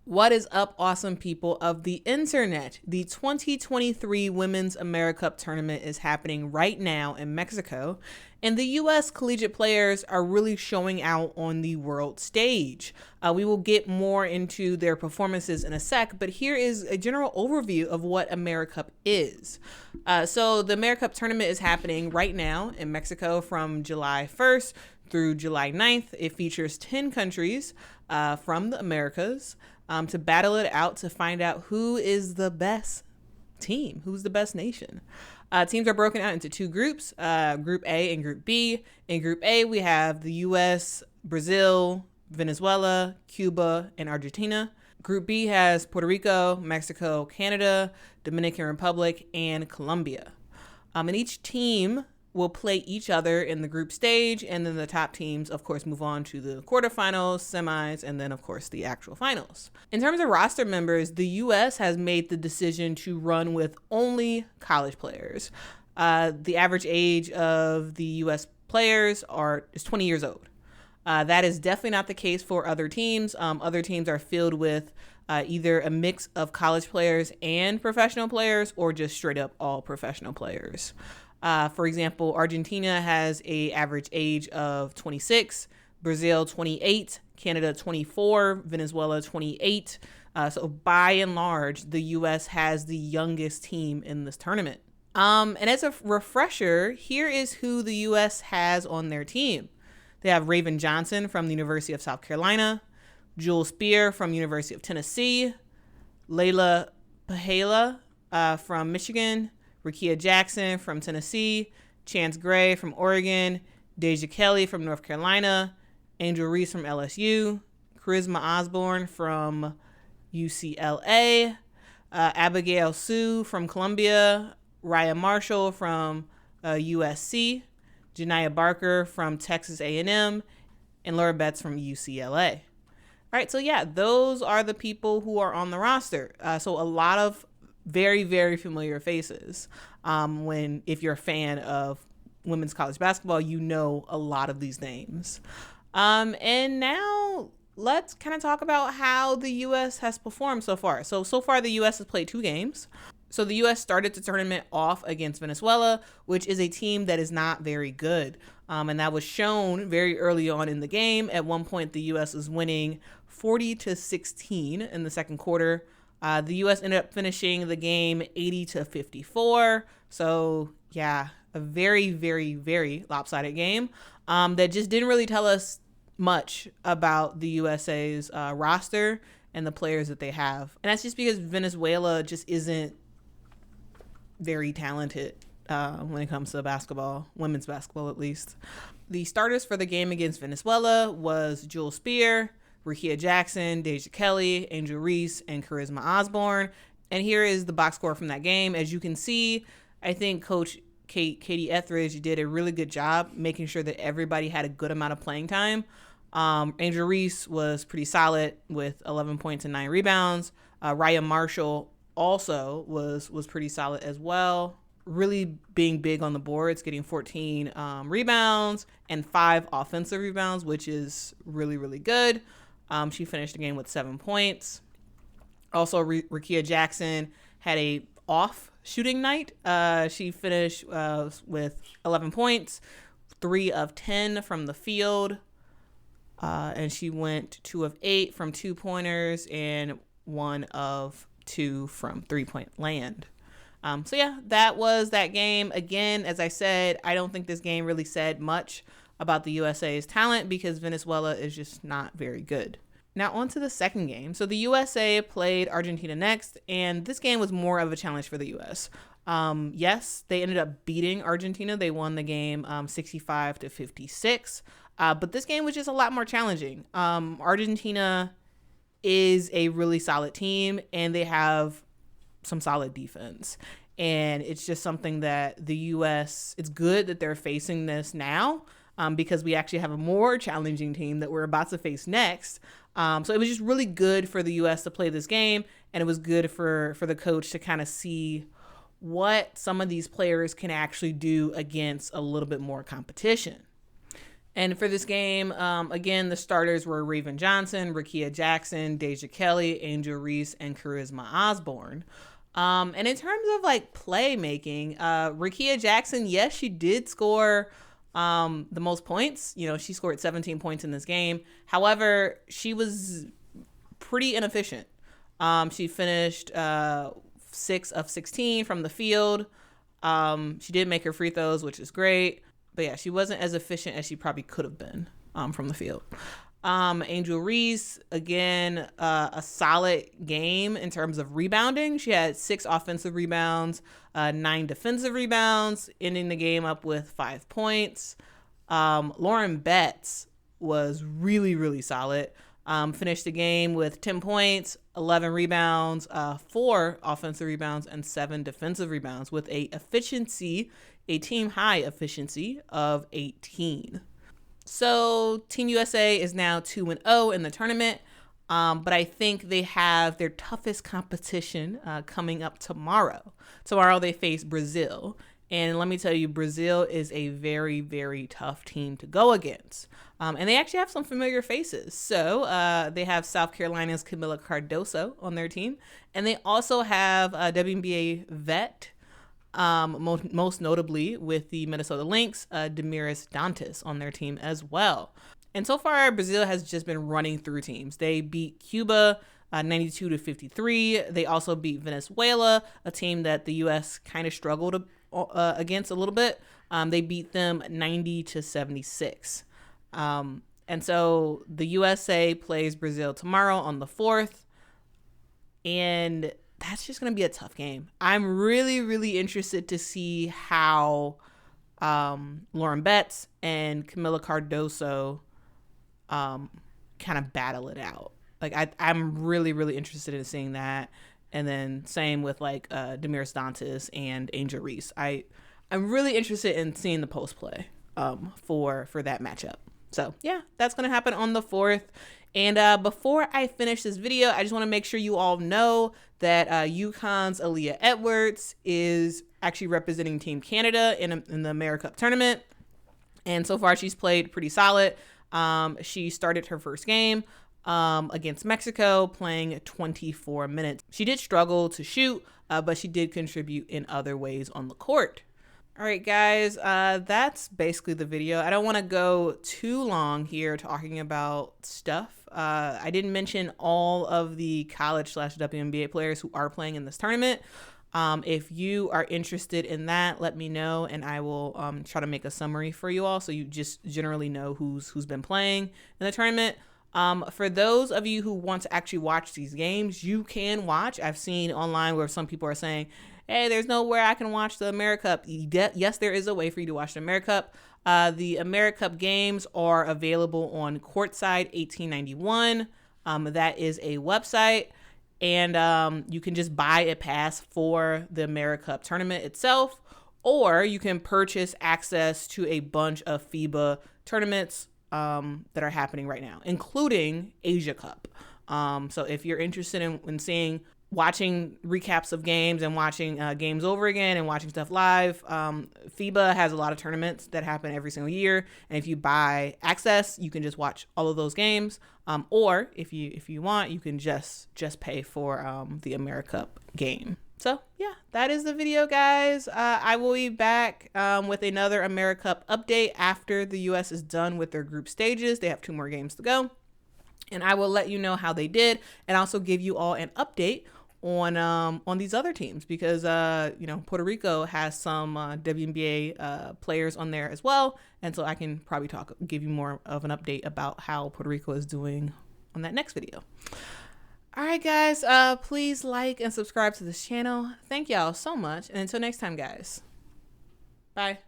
What is up, awesome people of the internet? The 2023 Women's AmeriCup tournament is happening right now in Mexico, and the U.S. collegiate players are really showing out on the world stage. We will get more into their performances in a sec, but here is a general overview of what AmeriCup is. So the AmeriCup tournament is happening right now in Mexico from July 1st through July 9th. It features 10 countries from the Americas to battle it out to find out who is the best team, who's the best nation. Teams are broken out into two groups, Group A and Group B. In Group A, we have the U.S., Brazil, Venezuela, Cuba, and Argentina. Group B has Puerto Rico, Mexico, Canada, Dominican Republic, and Columbia. And each team will play each other in the group stage, and then the top teams, of course, move on to the quarterfinals, semis, and then, of course, the actual finals. In terms of roster members, the U.S. has made the decision to run with only college players. The average age of the U.S. players is 20 years old. That is definitely not the case for other teams. Other teams are filled with either a mix of college players and professional players, or just straight up all professional players. For example, Argentina has an average age of 26, Brazil 28, Canada 24, Venezuela 28. So by and large, the U.S. has the youngest team in this tournament. And as a refresher, here is who the U.S. has on their team. They have Raven Johnson from the University of South Carolina, Jewel Spear from University of Tennessee, Laila Phelia from Michigan, Rickea Jackson from Tennessee, Chance Gray from Oregon, Deja Kelly from North Carolina, Angel Reese from LSU, Charisma Osborne from UCLA, Abigail Sue from Columbia, Rayah Marshall from USC, Janiah Barker from Texas A&M, and Laura Betts from UCLA. All right, so yeah, those are the people who are on the roster. So a lot of very, very familiar faces. If you're a fan of women's college basketball, you know a lot of these names. And now let's kind of talk about how the U.S. has performed so far. So far the U.S. has played 2 games. So the U.S. started the tournament off against Venezuela, which is a team that is not very good. And that was shown very early on in the game. At one point, the U.S. was winning 40-16 in the second quarter. The U.S. ended up finishing the game 80-54. So, yeah, a very, very, very lopsided game that just didn't really tell us much about the USA's roster and the players that they have. And that's just because Venezuela just isn't very talented when it comes to basketball, women's basketball at least. The starters for the game against Venezuela was Jewel Spear, Rickea Jackson, Deja Kelly, Angel Reese, and Charisma Osborne. And here is the box score from that game. As you can see, I think Coach Katie Etheridge did a really good job making sure that everybody had a good amount of playing time. Angel Reese was pretty solid with 11 points and 9 rebounds. Rayah Marshall also was pretty solid as well. Really being big on the boards, getting 14 rebounds and 5 offensive rebounds, which is really, really good. She finished the game with 7 points. Also, Rickea Jackson had a off shooting night. She finished with 11 points, 3 of 10 from the field. And she went 2 of 8 from 2-pointers and 1 of 2 from 3-point land. So yeah, that was that game. Again, as I said, I don't think this game really said much about the USA's talent because Venezuela is just not very good. Now on to the second game. So the USA played Argentina next, and this game was more of a challenge for the US. Yes, they ended up beating Argentina. They won the game 65-56. But this game was just a lot more challenging. Argentina is a really solid team, and they have some solid defense. And it's just something that the U.S., it's good that they're facing this now because we actually have a more challenging team that we're about to face next. So it was just really good for the U.S. to play this game, and it was good for the coach to kind of see what some of these players can actually do against a little bit more competition. And for this game, again, the starters were Raven Johnson, Rickea Jackson, Deja Kelly, Angel Reese, and Charisma Osborne. And in terms of like playmaking, Rickea Jackson, yes, she did score the most points. You know, she scored 17 points in this game. However, she was pretty inefficient. She finished 6 of 16 from the field. She did make her free throws, which is great. But yeah, she wasn't as efficient as she probably could have been from the field. Angel Reese, again, a solid game in terms of rebounding. She had 6 offensive rebounds, 9 defensive rebounds, ending the game up with 5 points. Lauren Betts was really, really solid. Finished the game with 10 points, 11 rebounds, 4 offensive rebounds, and 7 defensive rebounds with a team high efficiency of 18. So Team USA is now 2-0 in the tournament, but I think they have their toughest competition coming up tomorrow. Tomorrow they face Brazil. And let me tell you, Brazil is a very, very tough team to go against. And they actually have some familiar faces. So they have South Carolina's Kamilla Cardoso on their team. And they also have a WNBA vet, most notably with the Minnesota Lynx, Damiris Dantas on their team as well. And so far, Brazil has just been running through teams. They beat Cuba 92-53. They also beat Venezuela, a team that the U.S. kind of struggled against a little bit. They beat them 90-76. And so the USA plays Brazil tomorrow on the 4th. And that's just going to be a tough game. I'm really, really interested to see how Lauren Betts and Kamilla Cardoso kind of battle it out. Like I'm really, really interested in seeing that. And then same with like Damiris Dantas and Angel Reese. I'm really interested in seeing the post play for that matchup. So yeah, that's going to happen on the 4th. And before I finish this video, I just want to make sure you all know that UConn's Aaliyah Edwards is actually representing Team Canada in the AmeriCup tournament. And so far, she's played pretty solid. She started her first game against Mexico, playing 24 minutes. She did struggle to shoot, but she did contribute in other ways on the court. All right, guys, that's basically the video. I don't want to go too long here talking about stuff. I didn't mention all of the college/WNBA players who are playing in this tournament. If you are interested in that, let me know, and I will try to make a summary for you all so you just generally know who's been playing in the tournament. For those of you who want to actually watch these games, you can watch. I've seen online where some people are saying, hey, there's nowhere I can watch the AmeriCup. Yes, there is a way for you to watch the AmeriCup. The AmeriCup games are available on Courtside 1891. That is a website. And you can just buy a pass for the AmeriCup tournament itself. Or you can purchase access to a bunch of FIBA tournaments that are happening right now, including Asia Cup. So if you're interested in watching recaps of games and watching games over again and watching stuff live, FIBA has a lot of tournaments that happen every single year. And if you buy access, you can just watch all of those games. Or if you want, you can just pay for the AmeriCup game. So yeah, that is the video, guys. I will be back with another AmeriCup update after the U.S. is done with their group stages. They have 2 more games to go. And I will let you know how they did and also give you all an update on these other teams because, Puerto Rico has some WNBA players on there as well. And so I can probably give you more of an update about how Puerto Rico is doing on that next video. All right, guys, please like and subscribe to this channel. Thank y'all so much. And until next time, guys. Bye.